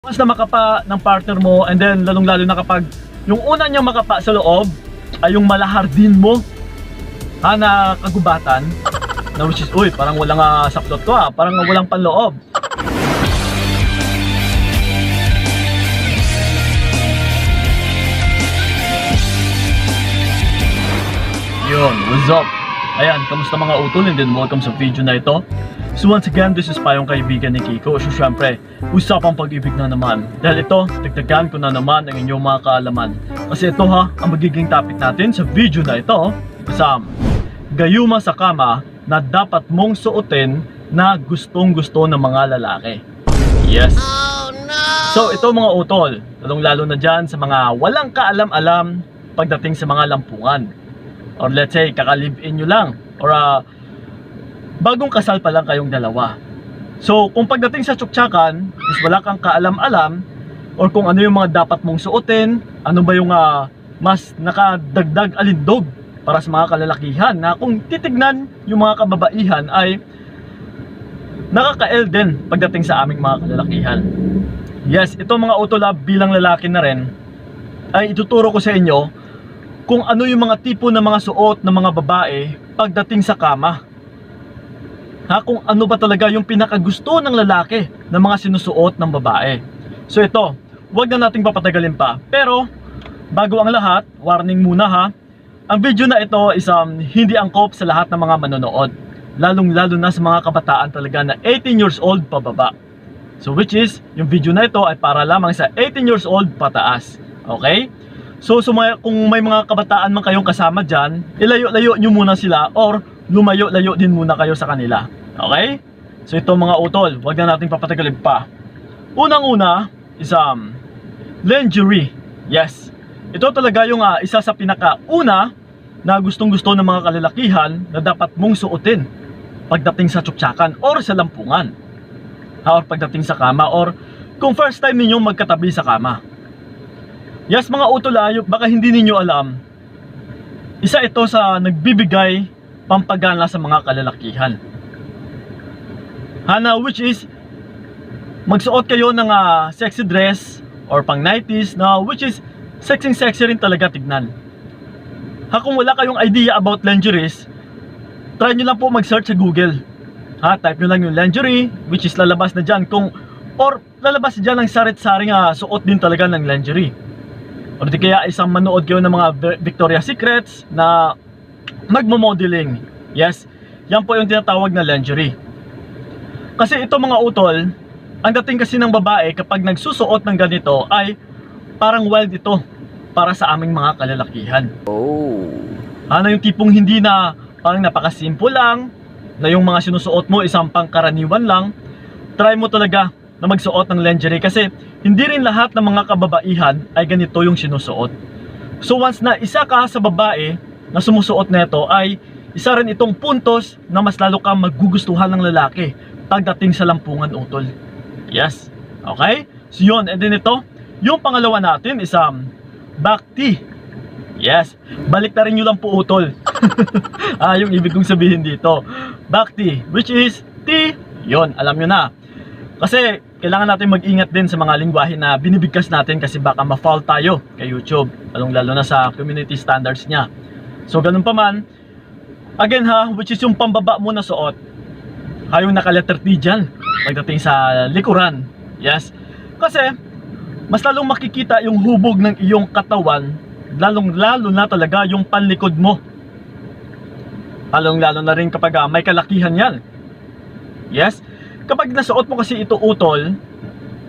Mas na makapa ng partner mo, and then lalong-lalo na kapag yung una niyang makapa sa loob ay yung malahardin mo na kagubatan na which is, uy, parang walang saplot ko parang walang panloob. Yun, what's up? Ayan, kamusta mga utol, and then welcome sa video na ito. So once again, this is Payong Kaibigan ni Kiko. So syempre, usapang pag-ibig na naman. Dahil ito, dagdagan ko na naman ang inyong mga kaalaman. Kasi ito ang magiging topic natin sa video na ito. Isang gayuma sa kama na dapat mong suotin na gustong-gusto ng mga lalaki. Yes. Oh, no! So ito mga utol, lalong-lalo na dyan sa mga walang kaalam-alam pagdating sa mga lampungan. Or let's say, kakalive-in nyo lang. Or bagong kasal pa lang kayong dalawa. So, kung pagdating sa tsuktsakan, is wala kang kaalam-alam, or kung ano yung mga dapat mong suotin, ano ba yung mas nakadagdag alindog para sa mga kalalakihan, na kung titignan yung mga kababaihan ay nakaka-L din pagdating sa aming mga kalalakihan. Yes, ito mga utol bilang lalaki na rin, ay ituturo ko sa inyo kung ano yung mga tipo ng mga suot ng mga babae pagdating sa kama. Kung ano ba talaga yung pinakagusto ng lalaki ng mga sinusuot ng babae. So ito, wag na nating papatagalin pa. Pero, bago ang lahat, warning muna ang video na ito is hindi angkop sa lahat ng mga manonood. Lalong-lalo na sa mga kabataan talaga na 18 years old pababa. So which is, yung video na ito ay para lamang sa 18 years old pataas. Okay? So kung may mga kabataan man kayong kasama dyan, ilayo-layo nyo muna sila or lumayo-layo din muna kayo sa kanila. Okay? So ito mga utol, wag na nating papatagalin pa. Unang-una is lingerie. Yes. Ito talaga yung isa sa pinakauna na gustong-gusto ng mga kalalakihan na dapat mong suotin pagdating sa tsuktsakan or sa lampungan. Or pagdating sa kama, or kung first time ninyong magkatabi sa kama. Yes mga utol, baka hindi ninyo alam, isa ito sa nagbibigay pampagana sa mga kalalakihan. Which is, magsuot kayo ng sexy dress or pang 90s na which is sexy rin talaga tignan. Kung wala kayong idea about lingeries, try nyo lang po mag-search sa Google. Type nyo lang yung lingerie, which is lalabas na dyan or lalabas dyan ang sarit-saring suot din talaga ng lingerie. O di kaya isang manood kayo ng mga Victoria's Secrets na nagmo-modeling. Yes, yan po yung tinatawag na lingerie. Kasi ito mga utol, ang dating kasi ng babae kapag nagsusuot ng ganito ay parang wild ito para sa aming mga kalalakihan. Oh. Yung tipong hindi na parang napakasimple lang, na yung mga sinusuot mo isang pangkaraniwan lang. Try mo talaga na magsuot ng lingerie kasi hindi rin lahat ng mga kababaihan ay ganito yung sinusuot. So once na isa ka sa babae na sumusuot nito, ay isa rin itong puntos na mas lalo kang magugustuhan ng lalaki pagdating sa lampungan utol. Yes. Okay? So yun, and then ito, yung pangalawa natin is back tea. Yes. Balik na rin nyo lang po utol. Yung ibig kong sabihin dito. Back tea, which is tea. Yun, alam nyo na. Kasi kailangan natin mag-ingat din sa mga lingwahe na binibigkas natin kasi baka ma-foul tayo kay YouTube, lalong-lalo na sa community standards niya. So ganun pa man, again which is yung pambaba mo na suot. Yung naka-letter T dyan pagdating sa likuran. Yes. Kasi mas lalong makikita yung hubog ng iyong katawan, lalong-lalo na talaga yung panlikod mo. Lalong-lalo na rin kapag may kalakihan yan. Yes. Kapag nasuot mo kasi ito utol,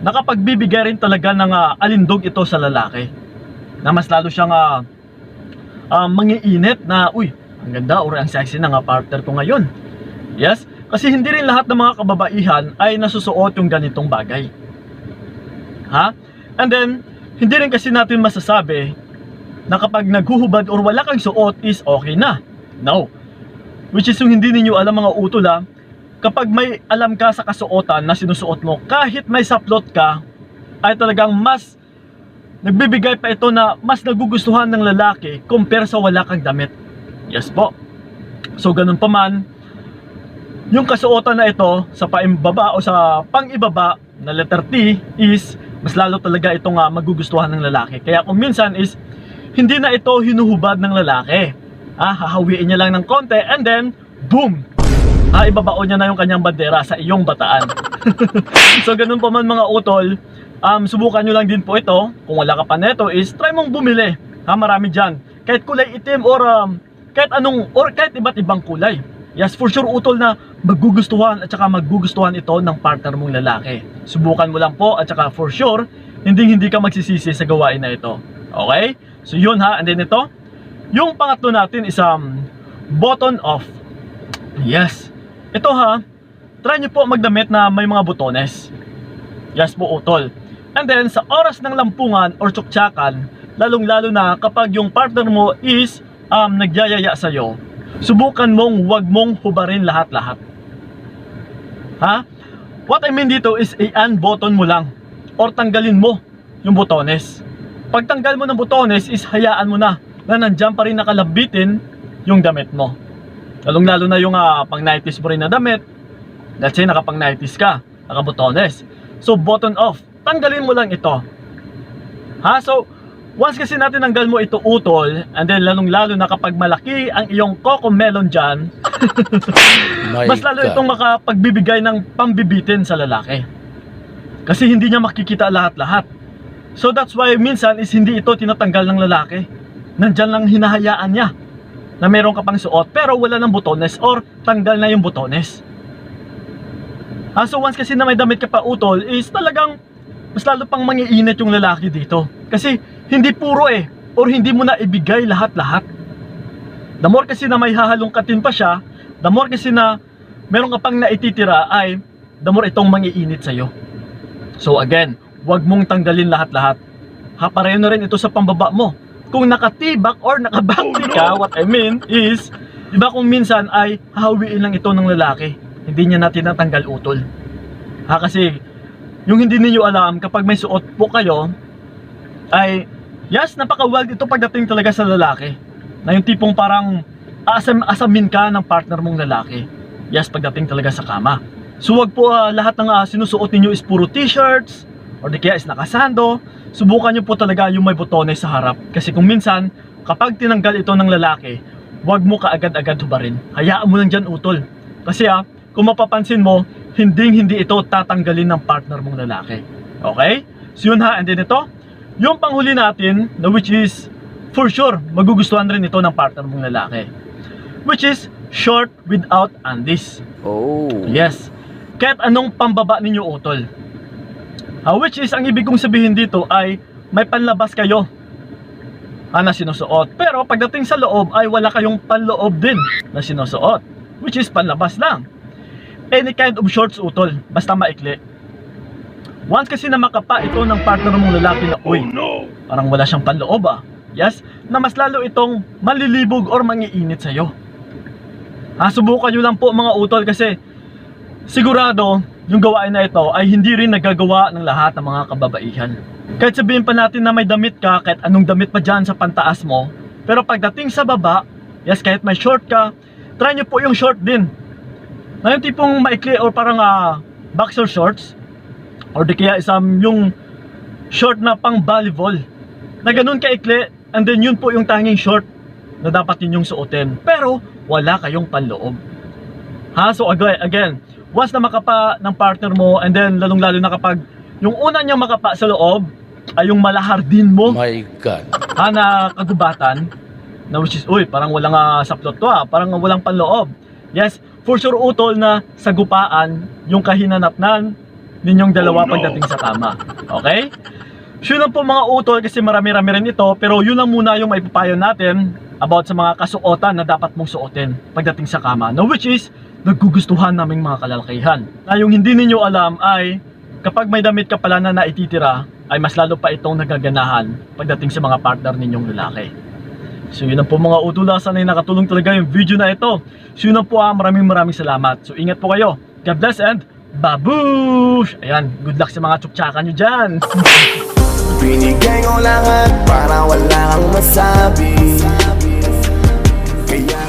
nakapagbibigay rin talaga ng alindog ito sa lalaki. Na mas lalo siyang mangiinit na, uy, ang ganda or ang sexy ng partner ko ngayon. Yes. Kasi hindi rin lahat ng mga kababaihan ay nasusuot yung ganitong bagay. And then, hindi rin kasi natin masasabi na kapag naghuhubad or wala kang suot is okay na. No. Which is yung hindi ninyo alam mga utol kapag may alam ka sa kasuotan na sinusuot mo, kahit may saplot ka, ay talagang mas nagbibigay pa ito na mas nagugustuhan ng lalaki compare sa wala kang damit. Yes po. So ganun pa man, yung kasuotan na ito sa paimbaba o sa pang-ibaba na letter T is mas lalo talaga itong magugustuhan ng lalaki. Kaya kung minsan is hindi na ito hinuhubad ng lalaki, hahawiin niya lang ng konti and then boom, ibabaon niya na yung kanyang bandera sa iyong bataan. So ganun po man mga utol, subukan nyo lang din po ito. Kung wala ka pa neto is try mong bumili. Marami dyan, kahit kulay itim or kahit iba't ibang kulay. Yes, for sure utol na magugustuhan at saka magugustuhan ito ng partner mong lalaki. Subukan mo lang po at saka for sure hindi ka magsisisi sa gawain na ito. Okay? So yun and then ito, yung pangatlo natin is button off. Yes. Ito try nyo po magdamit na may mga butones. Yes po utol. And then sa oras ng lampungan or tsuktsakan, lalong-lalo na kapag yung partner mo is nagyayaya sa'yo, subukan mong wag mong hubarin lahat-lahat. What I mean dito is i-unbutton mo lang or tanggalin mo yung butones. Pag tanggal mo ng butones is hayaan mo na nandyan pa rin nakalabitin yung damit mo. Lalong-lalo na yung pang 90s mo rin na damit. Let's say nakapang 90s ka, nakabutones. So button off, tanggalin mo lang ito. So once kasi natin tanggal mo ito utol, and then lalong-lalo na kapag malaki ang iyong coco melon dyan, mas lalo itong makapagbibigay ng pambibitin sa lalaki. Kasi hindi niya makikita lahat-lahat. So that's why minsan is hindi ito tinatanggal ng lalaki. Nandyan lang hinahayaan niya na meron ka pang suot pero wala ng butones or tanggal na yung butones. So once kasi na may damit ka pa utol is talagang mas lalo pang mangiinit yung lalaki dito. Kasi hindi puro or hindi mo na ibigay lahat-lahat. The more kasi na may hahalongkatin pa siya, the more kasi na meron ka pang naititira ay the more itong mangiinit sa'yo. So again, wag mong tanggalin lahat-lahat. Pareho na rin ito sa pambaba mo. Kung nakatibak or nakabakti ka, what I mean is, diba kung minsan ay hahawiin lang ito ng lalaki, hindi niya natin natanggal utol. Kasi yung hindi niyo alam, kapag may suot po kayo, ay yes, napaka-wild ito pagdating talaga sa lalaki. Na yung tipong parang asamin ka ng partner mong lalaki. Yes, pagdating talaga sa kama. So wag po lahat ng sinusuot ninyo is puro t-shirts or di kaya is nakasando. Subukan nyo po talaga yung may butones sa harap. Kasi kung minsan, kapag tinanggal ito ng lalaki, wag mo kaagad-agad hubarin. Hayaan mo lang dyan utol. Kasi kung mapapansin mo, hindi ito tatanggalin ng partner mong lalaki. Okay? So yun and then ito, yung panghuli natin, na which is for sure magugustuhan rin ito ng partner mong lalaki, which is short without undies. Oh. Yes. Kahit anong pambaba ninyo utol. Which is ang ibig kong sabihin dito ay may panlabas kayo na sinusuot. Pero pagdating sa loob ay wala kayong panloob din na sinusuot, which is panlabas lang. Any kind of shorts utol, basta maikli. Once kasi na makapa ito ng partner mong lalaki na parang wala siyang panloob yes, na mas lalo itong malilibog or mangiinit sa'yo. Subukan nyo lang po mga utol kasi sigurado yung gawain na ito ay hindi rin nagagawa ng lahat ng mga kababaihan. Kahit sabihin pa natin na may damit ka, kahit anong damit pa dyan sa pantaas mo, pero pagdating sa baba, yes, kahit may short ka, try nyo po yung short din. Na yung tipong maikli or parang boxer shorts, or di kaya yung short na pang volleyball na ganun kaikli, and then yun po yung tanging short na dapat ninyong suotin pero wala kayong panloob. So again, once na makapa ng partner mo, and then lalong-lalo na kapag yung una niyang makapa sa loob ay yung malahar din mo, my God, na kagubatan na which is parang walang saplot to parang walang panloob. Yes, for sure utol na sagupaan yung kahinanapnan ninyong dalawa pagdating sa kama. Okay? So yun lang po mga utol kasi marami-rami rin ito, pero yun lang muna yung maipapayo natin about sa mga kasuotan na dapat mong suotin pagdating sa kama, na which is nagugustuhan naming mga kalalakihan. Na yung hindi ninyo alam ay kapag may damit ka pala na naititira ay mas lalo pa itong nagaganahan pagdating sa mga partner ninyong lalaki. So yun lang po mga utulasan na nakatulong talaga yung video na ito. So yun lang po maraming salamat. So ingat po kayo. God bless and babush! Ayan, good luck sa mga tsuktsakan nyo dyan. Binigay ko lahat para wala kang masabi. Kaya